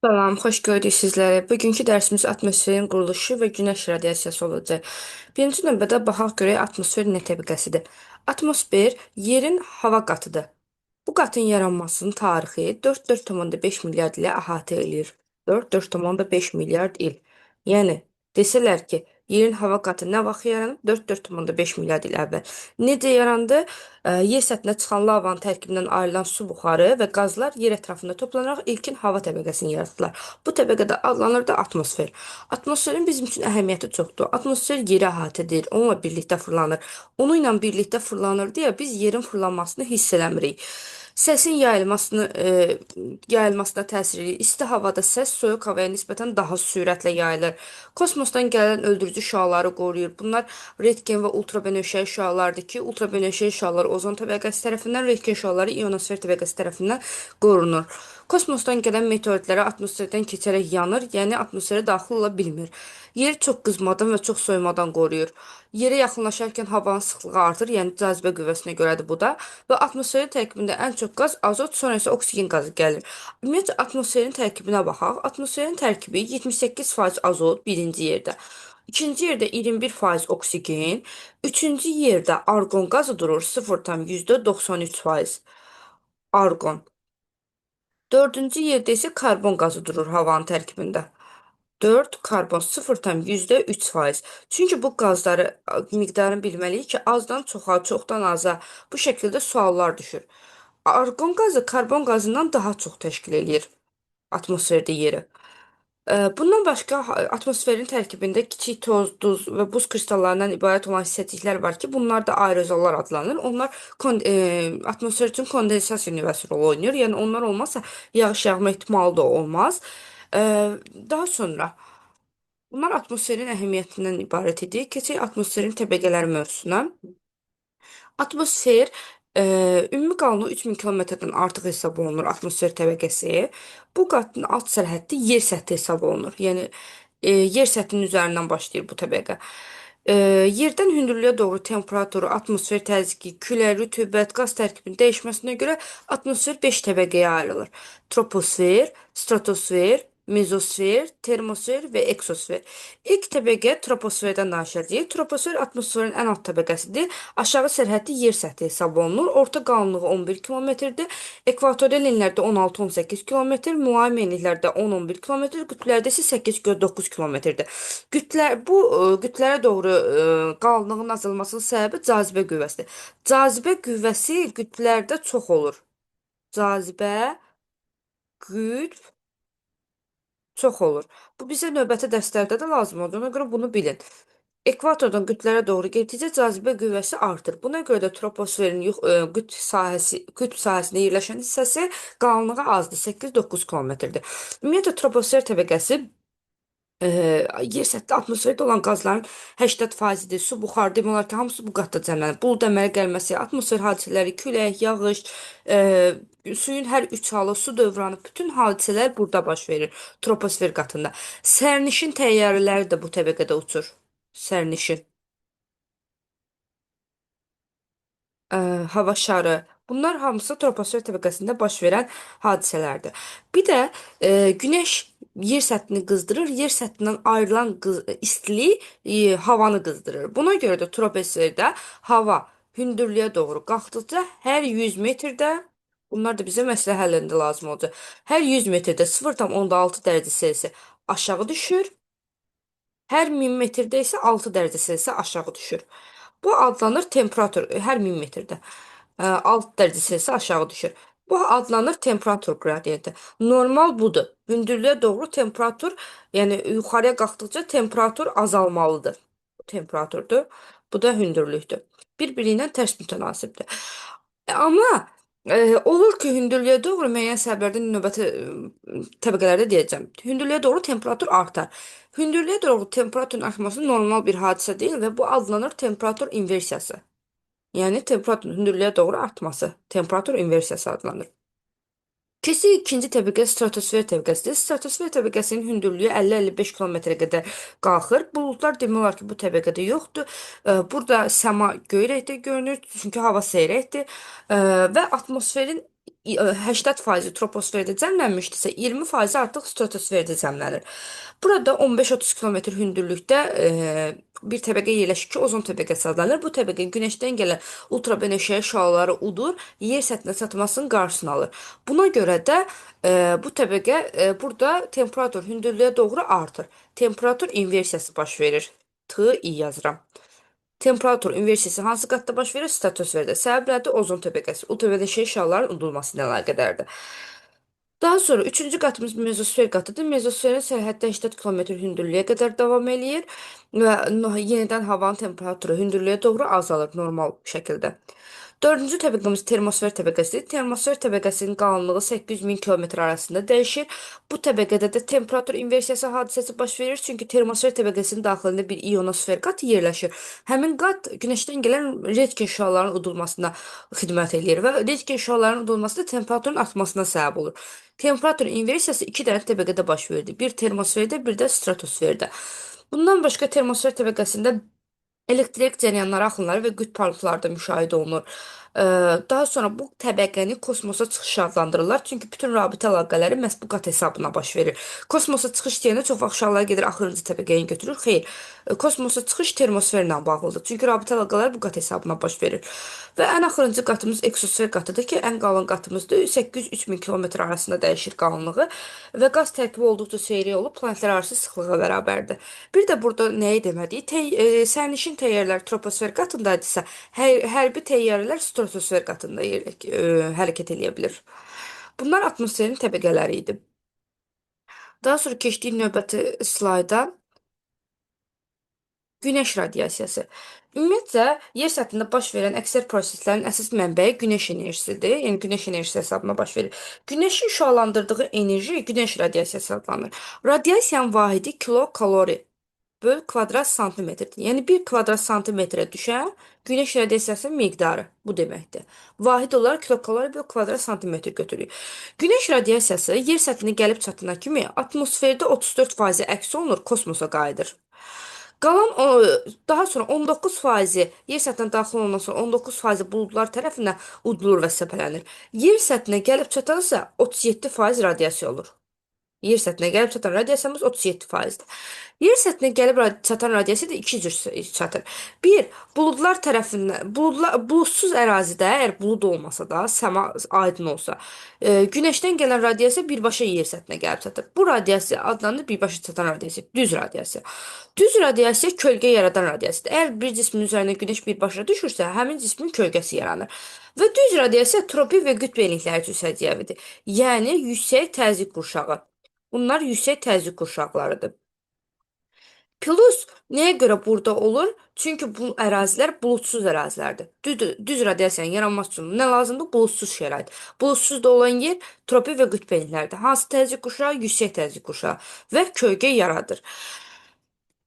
Salam, xoş gördük sizləri. Bugünkü dərsimiz atmosferin quruluşu və günəş radiasiyası olacaq. Birinci növbədə baxaq görək atmosfer nə təbəqəsidir. Atmosfer yerin hava qatıdır. Bu qatın yaranmasının tarixi 4,5 milyard ilə əhatə eləyir. 4,5 milyard il. Yəni desələr ki, yerin hava qatı nə vaxt yaranıb? 4,5 milyard il əvvəl. Necə yarandı? Yer səthinə çıxan lavanın tərkibindən ayrılan su buxarı və qazlar yer ətrafında toplanaraq ilkin hava təbəqəsini yaratdılar. Bu təbəqə də adlanır da atmosfer. Atmosferin bizim üçün əhəmiyyəti çoxdur. Atmosfer yeri əhatə edir, onunla birlikdə fırlanır. Onunla birlikdə fırlanır deyə biz yerin fırlanmasını hiss eləmirik. Səsin yayılmasına təsir edir. İsti havada səs soyuq havaya nisbətən daha sürətlə yayılır. Kosmosdan gələn öldürücü şüaları qoruyur. Bunlar rentgen və ultrabənövşəyi şüalardır ki, ultrabənövşəyi şüalar ozon təbəqəsi tərəfindən, rentgen şüaları ionosfer təbəqəsi tərəfindən qorunur. Kosmosdan gələn meteoritlərə atmosferdən keçərək yanır, yəni atmosferə daxil ola bilmir. Yeri çox qızmadan və çox soyumadan qoruyur. Yerə yaxınlaşarkən havanın sıxlığı artır, yəni cazibə qüvvəsinə görədir bu da. Və atmosferin tərkibində ən çox qaz azot, sonra isə oksigen qazı gəlir. Ümumiyyətlə atmosferin tərkibinə baxaq. Atmosferin tərkibi 78% azot birinci yerdə. İkinci yerdə 21% oksigen, üçüncü yerdə arqon qazı durur 0,93% arqon. Dördüncü yerdə isə karbon qazı durur havanın tərkibində. 4 karbon 0,3%. Çünki bu qazları miqdarını bilməliyik ki, azdan çoxa, çoxdan aza bu şəkildə suallar düşür. Arqon qazı karbon qazından daha çox təşkil eləyir atmosferdə yeri. Bundan başqa atmosferin tərkibində kiçik toz, duz və buz kristallarından ibarət olan hissəciklər var ki, bunlar da aerozollar adlanır. Onlar atmosfer üçün kondensasiya nüvəsi rol oynayır. Yəni onlar olmazsa yağış yağma ehtimalı da olmaz. E, Daha sonra bunlar atmosferin əhəmiyyətindən ibarət idi. Keçək atmosferin təbəqələri mövzusuna. Atmosfer ümumi qalınlığı 3000 kilometrdən artıq hesab olunur atmosfer təbəqəsi. Bu qatın alt sərhəddi yer səthi hesab olunur. Yəni yer səthinin üzərindən başlayır bu təbəqə. E, Yerdən hündürlüyə doğru temperaturu, atmosfer təzyiqi, külə, rütubət, qaz tərkibinin dəyişməsinə görə atmosfer 5 təbəqəyə ayrılır. Troposfer, stratosfer, mezosfer, termosfer və eksosfer. İlk təbəqə troposferdən naşə edir. Troposfer atmosferin ən alt təbəqəsidir. Aşağı sərhəddi yer səthi hesab olunur. Orta qalınlığı 11 kilometrdir. Ekvatorial enlərdə 16-18 kilometr, mülayim enliklərdə 10-11 kilometr, qütblərdə isə 8-9 kilometrdir. Qütblərə doğru qalınlığın azalmasının səbəbi cazibə qüvvəsidir. Cazibə qüvvəsi qütblərdə çox olur. Cazibə qütb çox olur. Bu bizə növbəti dərslərdə də lazım olur. Ona görə bunu bilin. Ekvatordan qütblərə doğru getdikcə cazibə qüvvəsi artır. Buna görə də troposferin qütb sahəsində yerləşən hissəsi qalınlığı azdır, 8-9 kilometrdir. Ümumiyyətlə troposfer təbəqəsi e, yer səthi atmosferdə olan qazların 80%-dir. Su, buxar demək olar ki, hamısı bu qatda cəmlənir. Bulud əmələ gəlməsi, atmosfer hadisələri, külək, yağış, suyun hər üç halı, su dövranı, bütün hadisələr burada baş verir troposfer qatında. Sərnişin təyyarələri də bu təbəqədə uçur. Sərnişin. ə, Hava şarı. Bunlar hamısı troposfer təbəqəsində baş verən hadisələrdir. Bir də günəş yer səthini qızdırır, yer səthindən ayrılan istilik havanı qızdırır. Buna görə də troposferdə hava hündürlüyə doğru qalxdıqca hər 100 metrdə bunlar da bizə məsələ həllində lazım olacaq. Hər 100 metrdə 0,6 dərəcə Selsi aşağı düşür. Hər 1000 metrdə isə 6 dərəcə Selsi aşağı düşür. Bu adlanır temperatur hər 1000 metrdə 6 dərəcə Selsi aşağı düşür. Bu adlanır temperatur qradiyenti. Normal budur. Hündürlüyə doğru temperatur, yəni yuxarıya qalxdıqca temperatur azalmalıdır. Bu temperaturdur. Bu da hündürlükdür. Bir-biri ilə tərs mütənasibdir. Amma olur ki, hündürlüyə doğru müəyyən səbəblərdən növbəti təbəqələrdə deyəcəm. Hündürlüyə doğru temperatur artar. Hündürlüyə doğru temperaturun artması normal bir hadisə deyil və bu adlanır temperatur inversiyası. Yəni temperaturun hündürlüyə doğru artması temperatur inversiyası adlanır. Keçək ikinci təbəqə stratosfer təbəqəsidir. Stratosfer təbəqəsinin hündürlüyü 50-55 kilometrə qədər qalxır. Buludlar demək olar ki, bu təbəqədə yoxdur. Burada səma göy rəngdə görünür, çünki hava seyrəkdir. Və atmosferin 80% troposferdə cəmlənmişdisə, 20% artıq stratosferdə cəmlənir. Burada 15-30 kilometr hündürlükdə bir təbəqə yerləşir ki, ozon təbəqəsi adlanır. Bu təbəqə günəşdən gələn ultrabənövşəyi şüaları udur, yer səthinə çatmasının qarşısını alır. Buna görə də bu təbəqə burada temperatur hündürlüyə doğru artır. Temperatur inversiyası baş verir. TI yazıram. Temperatur inversiyası hansı qatda baş verir? Stratosferdə. Səbəb nədir? Ozon təbəqəsi. Ultraviyoleta şüaların udulması ilə əlaqədardır. Daha sonra üçüncü qatımız mezosfer qatıdır. Mezosferin sərhəddə 80 kilometr hündürlüyə qədər davam eləyir və yenidən havanın temperaturu hündürlüyə doğru azalır normal şəkildə. Dördüncü təbəqəmiz termosfer təbəqəsidir. Termosfer təbəqəsinin qalınlığı 800 min kilometr arasında dəyişir. Bu təbəqədə də temperatur inversiyası hadisəsi baş verir. Çünki termosfer təbəqəsinin daxilində bir ionosfer qat yerləşir. Həmin qat günəşdən gələn rentgen şüalarının udulmasına xidmət eləyir və rentgen şüalarının udulması da temperaturun artmasına səbəb olur. Temperatur inversiyası iki dənə təbəqədə baş verir. Bir termosferdə, bir də stratosferdə. Bundan başqa termosfer təbəqəsində elektrik cərəyanları, axınları və qütb parıltıları da müşahidə olunur. Daha sonra bu təbəqəni kosmosa çıxış adlandırırlar. Çünki bütün rabitə əlaqələri məhz bu qat hesabına baş verir. Kosmosa çıxış deyəndə çox vaxt uşaqlar gedir axırıncı təbəqəni götürür. Xeyr, kosmosa çıxış termosferlə bağlıdır. Çünki rabitə əlaqələri bu qat hesabına baş verir. Və ən axırıncı qatımız eksosfer qatıdır ki, ən qalın qatımızdır. 800-3 min kilometr arasında dəyişir qalınlığı və qaz tərkibi olduqca seyri olub planetlər arası sıxlığa bərabərdir. Bir də burada nəyi deməliyik? Sərnişin təyyarələr troposfer qatındadırsa, hərbi təyyarələr stratosfer qatında hərəkət edə bilər. Bunlar atmosferin təbəqələri idi. Daha sonra keçdik növbəti slayda. Günəş radiasiyası. Ümumiyyətlə, yer səthində baş verən əksər proseslərin əsas mənbəyi günəş enerjisidir. Yəni, günəş enerjisi hesabına baş verir. Günəşin şüalandırdığı enerji günəş radiasiyası adlanır. Radiasiyanın vahidi kilokalori böl kvadrat santimetrdir. Yəni, 1 kvadrat santimetrə düşən günəş radiasiyasının miqdarı bu deməkdir. Vahid olaraq kilokalori böl kvadrat santimetr götürürük. Günəş radiasiyası yer səthinə gəlib çatana kimi atmosferdə 34% əks olunur, kosmosa qayıdır. Qalan daha sonra 19% yer səthinə daxil olundan sonra 19% buludlar tərəfindən udulur və səpələnir. Yer səthinə gəlib çatansa 37% radiasiya olur. Yer səthinə gəlib çatan radiasiyamız 37%-dir. Yer səthinə gəlib çatan radiasiya da iki cür çatır. Bir, buludlar tərəfindən, buludsuz ərazidə, əgər bulud olmasa da, səma aydın olsa, günəşdən gələn radiasiya birbaşa yer səthinə gəlib çatır. Bu radiasiya adlanır birbaşa çatan radiasiya, düz radiasiya. Düz radiasiya kölgə yaradan radiasiyadır. Əgər bir cismin üzərinə günəş birbaşa düşürsə, həmin cismin kölgəsi yaranır. Və düz radiasiya tropik və qütb enlikləri üçün səciyyəvidir. Yəni, yüksək təzyiq qurşağı. Bunlar yüksək təzyiq qurşaqlarıdır. Plus nəyə görə burada olur? Çünki bu ərazilər buludsuz ərazilərdir. Düz radiasiyanın yaranması üçün nə lazımdır? Buludsuz şərait. Buludsuz da olan yer tropik və qütb enlikləridir. Hansı təzyiq qurşağı? Yüksək təzyiq qurşağı və kölgə yaradır.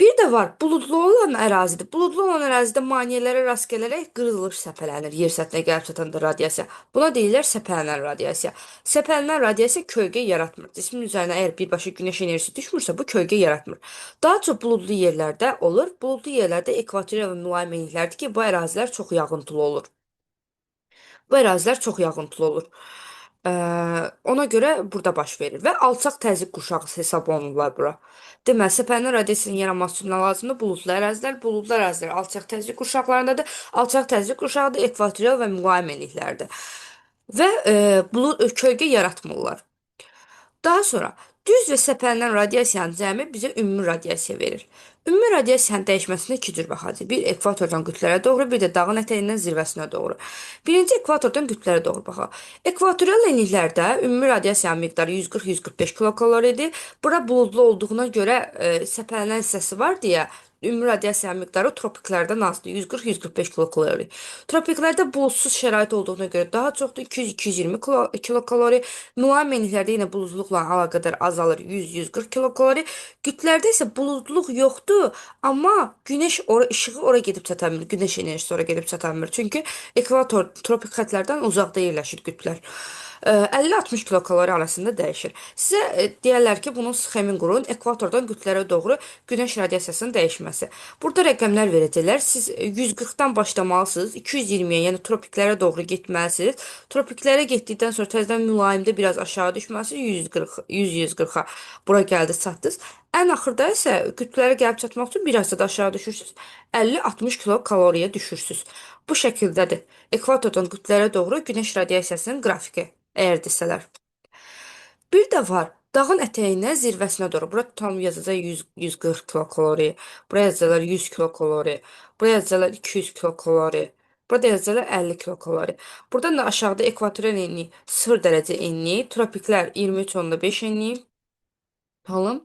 Bir də var, buludlu olan ərazidir. Buludlu olan ərazidə maneələrə rast gələrək qırılır, səpələnir. Yer səthinə gəlib çatanda radiasiya. Buna deyirlər səpələnən radiasiya. Səpələnən radiasiya kölgə yaratmır. Cismin üzərinə əgər birbaşa günəş enerjisi düşmürsə, bu kölgə yaratmır. Daha çox buludlu yerlərdə olur. Buludlu yerlərdə ekvatorial və mülayim enliklərdir ki, bu ərazilər çox yağıntılı olur. Bu ərazilər çox yağıntılı olur. Ona görə burada baş verir və alçaq təzyiq qurşağı hesab olunurlar bura. Deməli, səpələnən radiasiyanın yaranması üçün nə lazımdır? Buludlu ərazilər alçaq təzyiq qurşaqlarındadır. Alçaq təzyiq qurşağı da ekvatorial və mülayim enliklərdir. Və kölgə yaratmırlar. Daha sonra düz və səpələnən radiasiyanın cəmi bizə ümumi radiasiya verir. Ümumi radiasiyanın dəyişməsinə iki cür baxacağıq. Bir ekvatordan qütblərə doğru, bir də dağın ətəyindən zirvəsinə doğru. Birinci ekvatordan qütblərə doğru baxaq. Ekvatorial enliklərdə ümumi radiasiyanın miqdarı 140-145 kilokaloridir. Bura buludlu olduğuna görə səpələnən hissəsi var deyə ümumi radiasiyanın miqdarı tropiklərdən azdır. 140-145 kilokalori. Tropiklərdə buludsuz şərait olduğuna görə daha çoxdur. 200-220 kilokalori. Mülayim enliklərdə yenə buludluqla əlaqədar azalır. 100-140 kilokalori. Qütblərdə isə buludluq yoxdur, amma günəş işığı ora gedib çata bilmir. Günəş enerjisi ora gedib çata bilmir. Çünki ekvator tropik xəttlərdən uzaqda yerləşir qütblər. 50-60 kilokalori arasında dəyişir. Sizə deyərlər ki, bunun sxemin qurun, ekvatordan qütblərə doğru günəş radiasiyasının dəyişməsi. Burada rəqəmlər verəcəklər. Siz 140-dan başlamalısınız, 220-yə, yəni tropiklərə doğru getməlisiniz. Tropiklərə getdikdən sonra təzədən mülayimdə biraz aşağı düşməlisiniz, 140, 100-140-a. Bura gəldi, çatdınız. Ən axırda isə qütblərə gəlib çatmaq üçün biraz da aşağı düşürsüz. 50-60 kilokaloriyə düşürsüz. Bu şəkildədir. Ekvatordan qütblərə doğru günəş radiasiyasının qrafiki, əgər desələr. Bir də var. Dağın ətəyindən zirvəsinə doğru. Bura tam yazacaq 100, 140 kilokalori. Buraya yazacaqlar 100 kilokalori. Buraya yazacaqlar 200 kilokalori. Burada yazacaqlar 50 kilokalori. Buradan da aşağıda ekvatorial enlik 0 dərəcə enlik, tropiklər 23,5 enlik, Tamam.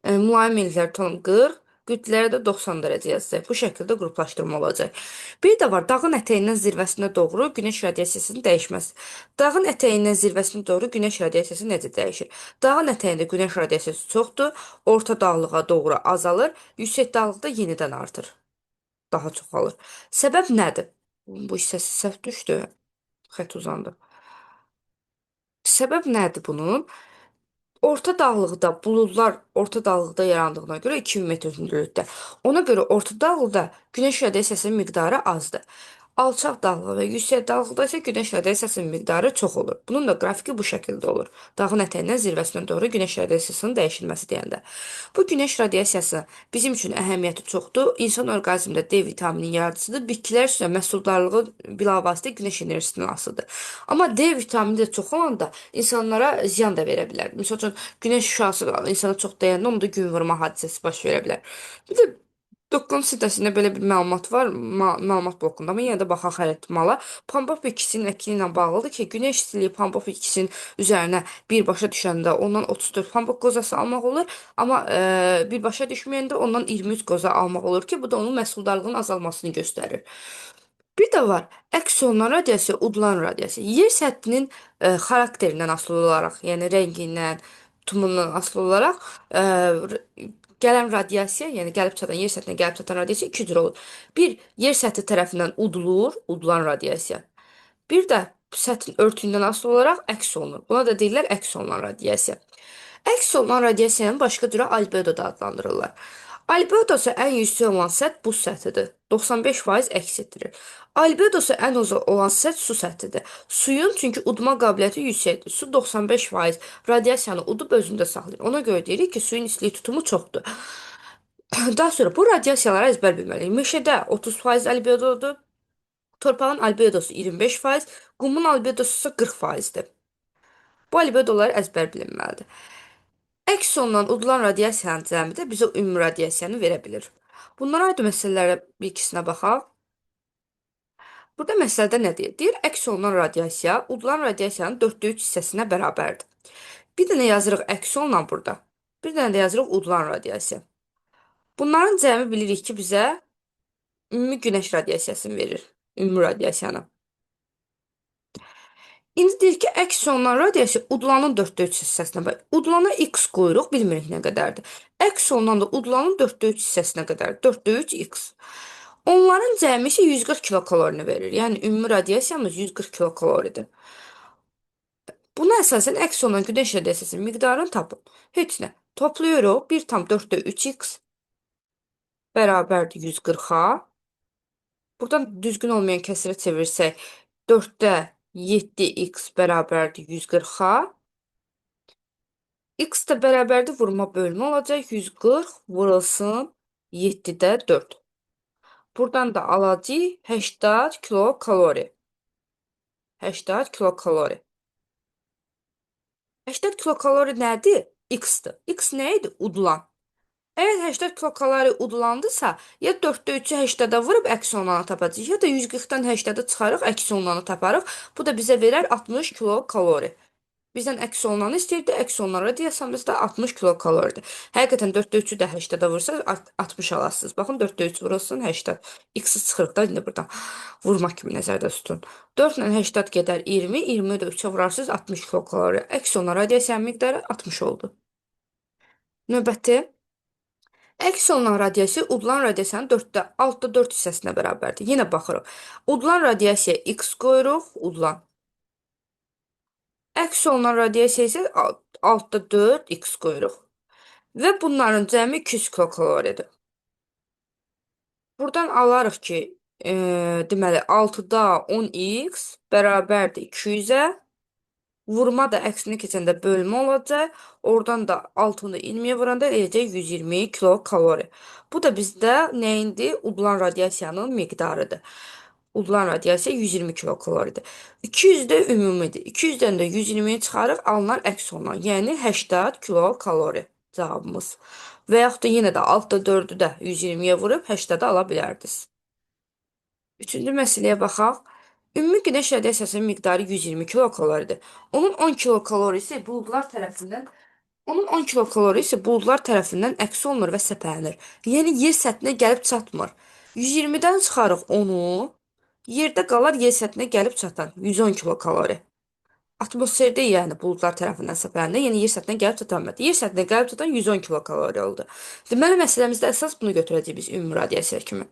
Mülayim enliklər tam 40, qütblərə də 90 dərəcə yazacaq. Bu şəkildə qruplaşdırma olacaq. Bir də var, dağın ətəyindən zirvəsinə doğru günəş radiasiyasının dəyişməsi. Dağın ətəyindən zirvəsinə doğru günəş radiyasiyası necə dəyişir? Dağın ətəyində günəş radiyasiyası çoxdur, orta dağlığa doğru azalır, yüksək dağlıqda yenidən artır, daha çoxalır. Səbəb nədir? Bu hissəsi səhv düşdü, xətt uzandı. Səbəb nədir bunun? Orta dağlıqda buludlar orta dağlıqda yarandığına görə 2000 metr hündürlükdə. Ona görə orta dağlıqda günəş radiasiyasının miqdarı azdır. Alçaq dağlıq və yüksək dağlıqda isə günəş radiasiyasının miqdarı çox olur. Bunun da qrafiki bu şəkildə olur. Dağın ətəyindən zirvəsinə doğru günəş radiasiyasının dəyişilməsi deyəndə. Bu günəş radiyasiyası bizim üçün əhəmiyyəti çoxdur. İnsan orqanizmində D vitamininin yaradıcısıdır. Bitkilər üçün məhsuldarlığı bilavasitə günəş enerjisindən asılıdır. Amma D vitamini də çox olanda insanlara ziyan da verə bilər. Məsəl üçün günəş şüası insana çox dəyəndə onda gün vurma hadisəsi baş verə bilər. Bir də Dokqun sitəsində belə bir məlumat var, məlumat blokunda, amma yenə də baxaq hər ehtimala. Pambıq bitkisinin əkini ilə bağlıdır ki, günəş istiliyi pambıq bitkisinin üzərinə birbaşa düşəndə ondan 34 pambıq qozası almaq olur, amma birbaşa düşməyəndə ondan 23 qoza almaq olur ki, bu da onun məhsuldarlığının azalmasını göstərir. Bir də var, əks olunan radiasiya udulan radiasiya. Yer səthinin xarakterindən asılı olaraq, yəni rəngindən, tumundan asılı olaraq gələn radiasiya, yəni gəlib çatan yer səthinə gəlib çatan radiasiya iki cür olur. Bir, yer səthi tərəfindən udulur, udulan radiasiya. Bir də səthin örtüyündən asılı olaraq əks olunur. Buna da deyirlər əks olunan radiasiya. Əks olunan radiasiyanın başqa cürə albedo da adlandırırlar. Albedosu ən yüksək olan səth buz səthidir. 95% əks etdirir. Albedosu ən az olan səth su səthidir. Suyun çünki udma qabiliyyəti yüksəkdir. Su 95% radiasiyanı udub özündə saxlayır. Ona görə deyirik ki, suyun istilik tutumu çoxdur. Daha sonra bu radiasiyaları əzbər bilməliyik. Meşədə 30% albedodur. Torpağın albedosu 25%, qumun albedosu isə 40%dir. Bu albedoları əzbər bilinməlidir. Əks olunan udulan radiasiyanın cəmi də bizə ümumi radiasiyanı verə bilir. Bunlara aid məsələlərə bir ikisinə baxaq. Burada məsələdə nə deyir? Deyir, əks olunan radiasiya udulan radiasiyanın 4də 3 hissəsinə bərabərdir. Bir dənə yazırıq əks olunan burada. Bir dənə də yazırıq udulan radiasiya. Bunların cəmi bilirik ki, bizə ümumi günəş radiasiyasını verir. Ümumi radiasiyanı. İndi deyir ki, əks olunan radiasiya udulanın 4də 3 hissəsinə bərabərdir. Udulana x qoyuruq, bilmirik nə qədərdir. Əks olunan da udulanın 4də 3 hissəsinə qədər. 4də 3 x. Onların cəmi isə 140 kilokalorini verir. Yəni ümumi radiasiyamız 140 kilokaloridir. Buna əsasən əks olunan günəş radiasiyasının miqdarını tapın. Heç nə. Toplayırıq. 1 tam 4də 3x bərabərdir 140-a. Buradan düzgün olmayan kəsirə çevirsək 4də 7x bərabərdir 140-a. X də bərabərdir vurma bölmə olacaq. 140 vurulsun 7-də 4. Buradan da alacağıq 80 kilokalori. 80 kilokalori. 80 kilokalori nədir? X-dir. X nə idi? Udulan. Əgər 80 kilokalori udulandısa, ya 4də 3-ü 80-də vurub əks olunanı tapacağıq, ya da 140-dan 80-də çıxarıq, əks olunanı taparıq. Bu da bizə verər 60 kilokalori. Bizdən əks olunanı istəyirdi, əks olunan radiasiyamız da 60 kilokaloridir. Həqiqətən 4də 3-ü də 80-də vursa 60 alasınız. Baxın 4də 3 vurulsun 80. X-i çıxırıq da indi buradan. Vurmaq kimi nəzərdə tutun. 4 ilə 80 gedər 20, 20 də 3-ə vurarsınız 60 kilokalori. Əks olunan radiasiyanın miqdarı 60 oldu. Növbəti. Əks olunan radiasiya udulan radiasiyanın 6-da 4 hissəsinə bərabərdir. Yenə baxırıq. Udulan radiasiyaya x qoyuruq, udulan. Əks olunan radiasiya isə altda 4x qoyuruq. Və bunların cəmi 200 kilokaloridir. Buradan alarıq ki, deməli 6-da 10x bərabərdir 200-ə. Vurma da əksini keçəndə bölmə olacaq. Oradan da 6-nı 20-yə vuranda eləyəcək 120 kilokalori. Bu da bizdə nəyindi? Udulan radiasiyanın miqdarıdır. Udulan radiasiya 120 kilokaloridir. 200 də ümumidir. 200-dən də 120-yi çıxarıq, alınan əks olunan. Yəni 80 kilokalori cavabımız. Və yaxud da yenə də altda 4-ü də 120-yə vurub 80-i ala bilərdiniz. Üçüncü məsələyə baxaq. Ümumi günəş radiasiyasının miqdarı 120 kilokaloridir. Onun 10 kilokalorisi buludlar tərəfindən Onun 10 kilokalorisi buludlar tərəfindən əks olunur və səpələnir. Yəni yer səthinə gəlib çatmır. 120-dən çıxarıq 10-u, yerdə qalar yer səthinə gəlib çatan 110 kilokalori. Atmosferdə yəni buludlar tərəfindən səpələndə, yəni yer səthinə gəlib çatanmadı. Yer səthinə gəlib çatan 110 kilokalori oldu. Deməli, məsələmizdə əsas bunu götürəcəyik biz ümumi radiasiya kimi.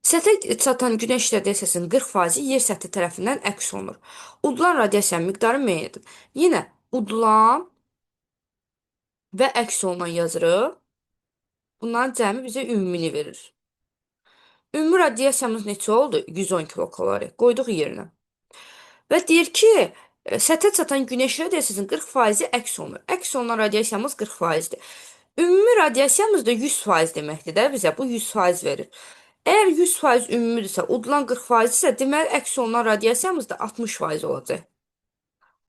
Səthə çatan günəş radiasiyasının 40%-i yer səthi tərəfindən əks olunur. Udulan radiasiyanın miqdarı müəyyən edin. Yenə udulan və əks olunan yazırıq. Bunların cəmi bizə ümumini verir. Ümumi radiasiyamız neçə oldu? 110 kilokalori. Qoyduq yerinə. Və deyir ki, səthə çatan günəş radiasiyasının 40%-i əks olunur. Əks olunan radiasiyamız 40%-dir. Ümumi radiasiyamız da 100% deməkdir də bizə. Bu 100% verir. Əgər 100% ümumidirsə, udulan 40% isə, deməli əks olunan radiasiyamız da 60% olacaq.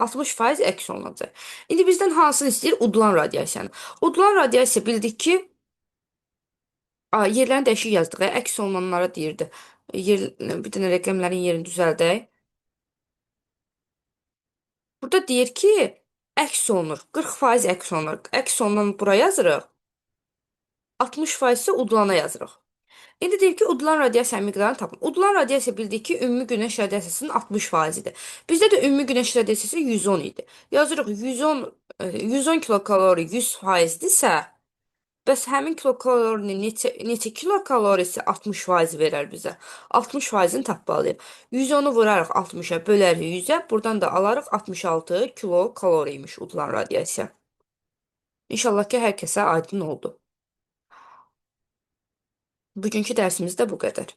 60% əks olunacaq. İndi bizdən hansını istəyir? Udulan radiasiyanı. Udulan radiasiya bildik ki, yerlərini dəyişik yazdıq. Əks olunanlara deyirdi. Bir dənə rəqəmlərin yerini düzəldək. Burada deyir ki, əks olunur. 40% əks olunur. Əks olunan bura yazırıq. 60% isə udulana yazırıq. İndi deyir ki, udulan radiasiya miqdarını tapın. Udulan radiasiya bildik ki, ümumi günəş radiyasiyasının 60%-dir. Bizdə də ümumi günəş radiyasiyası 110 idi. Yazırıq 110 kilokalori 100%-dirsə, bəs həmin kilokalorinin neçə kilokalorisi 60% verər bizə? 60%-ni tapmalıyıq. 110-u vurarıq 60-a, bölərik 100-ə. Buradan da alarıq 66 kilokaloriymiş udulan radiasiya. İnşallah ki, hər kəsə aydın oldu. Bugünkü dərsimiz də bu qədər.